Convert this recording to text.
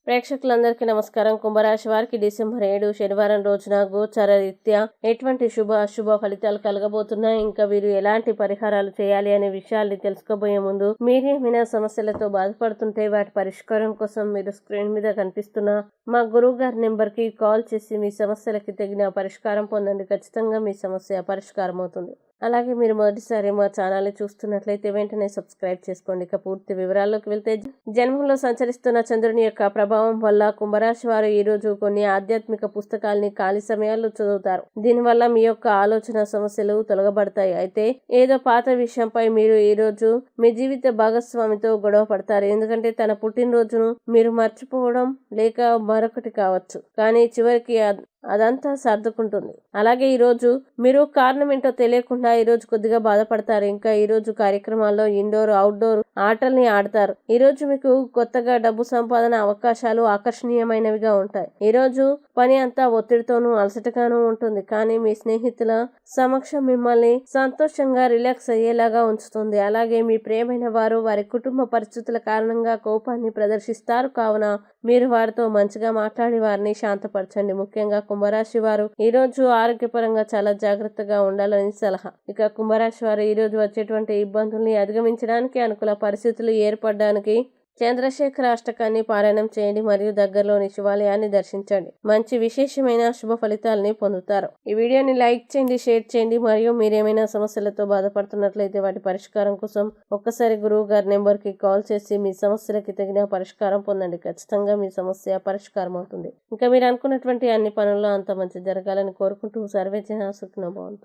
ప్రేక్షకులందరికీ నమస్కారం. కుంభరాశి వారికి డిసెంబర్ 7 శనివారం రోజున గోచార రీత్యా ఎటువంటి శుభ అశుభ ఫలితాలు కలగబోతున్నాయి, ఇంకా వీరు ఎలాంటి పరిహారాలు చేయాలి అనే విషయాల్ని తెలుసుకోబోయే ముందు మీరేమైనా సమస్యలతో బాధపడుతుంటే వాటి పరిష్కారం కోసం మీరు స్క్రీన్ మీద కనిపిస్తున్న మా గురువు గారి నెంబర్కి కాల్ చేసి మీ సమస్యలకి తగిన పరిష్కారం పొందండి. ఖచ్చితంగా మీ సమస్య పరిష్కారం అవుతుంది. అలాగే మీరు మొదటిసారి మా ఛానల్ని చూస్తున్నట్లయితే వెంటనే సబ్స్క్రైబ్ చేసుకోండి. ఇక పూర్తి వివరాల్లోకి వెళ్తే, జన్మంలో సంచరిస్తున్న చంద్రుని యొక్క ప్రభావం వల్ల కుంభరాశి వారు ఈ రోజు కొన్ని ఆధ్యాత్మిక పుస్తకాల్ని ఖాళీ సమయాల్లో చదువుతారు. దీనివల్ల మీ యొక్క ఆలోచన సమస్యలు తొలగబడతాయి. అయితే ఏదో పాత విషయంపై మీరు ఈ రోజు మీ జీవిత భాగస్వామితో గొడవ పడతారు. ఎందుకంటే తన పుట్టినరోజును మీరు మర్చిపోవడం లేక మరొకటి కావచ్చు, కానీ చివరికి అదంతా సర్దుకుంటుంది. అలాగే ఈరోజు మీరు కారణం ఏంటో తెలియకుండా ఈరోజు కొద్దిగా బాధపడతారు. ఇంకా ఈరోజు కార్యక్రమాల్లో ఇండోర్ అవుట్డోర్ ఆటల్ని ఆడతారు. ఈరోజు మీకు కొత్తగా డబ్బు సంపాదన అవకాశాలు ఆకర్షణీయమైనవిగా ఉంటాయి. ఈరోజు పని అంతా ఒత్తిడితోనూ అలసటగానూ ఉంటుంది, కానీ మీ స్నేహితుల సమక్షం మిమ్మల్ని సంతోషంగా రిలాక్స్ అయ్యేలాగా ఉంచుతుంది. అలాగే మీ ప్రియమైన వారు వారి కుటుంబ పరిస్థితుల కారణంగా కోపాన్ని ప్రదర్శిస్తారు. కావున మీరు వారితో మంచిగా మాట్లాడి వారిని శాంతపరచండి. ముఖ్యంగా కుంభరాశి వారు ఈ రోజు ఆరోగ్యపరంగా చాలా జాగ్రత్తగా ఉండాలని సలహా. ఇక కుంభరాశి వారు ఈ రోజు వచ్చేటువంటి ఇబ్బందుల్ని అధిగమించడానికి, అనుకూల పరిస్థితులు ఏర్పడడానికి చంద్రశేఖర అష్టకాన్ని పారాయణం చేయండి మరియు దగ్గరలోని శివాలయాన్ని దర్శించండి. మంచి విశేషమైన శుభ ఫలితాలని పొందుతారు. ఈ వీడియోని లైక్ చేయండి, షేర్ చేయండి మరియు మీరేమైనా సమస్యలతో బాధపడుతున్నట్లయితే వాటి పరిష్కారం కోసం ఒక్కసారి గురువు గారి నెంబర్కి కాల్ చేసి మీ సమస్యలకి తగిన పరిష్కారం పొందండి. ఖచ్చితంగా మీ సమస్య పరిష్కారం అవుతుంది. ఇంకా మీరు అనుకున్నటువంటి అన్ని పనుల్లో అంత మంచి జరగాలని కోరుకుంటూ సర్వేజన సుఖినో భవంతు.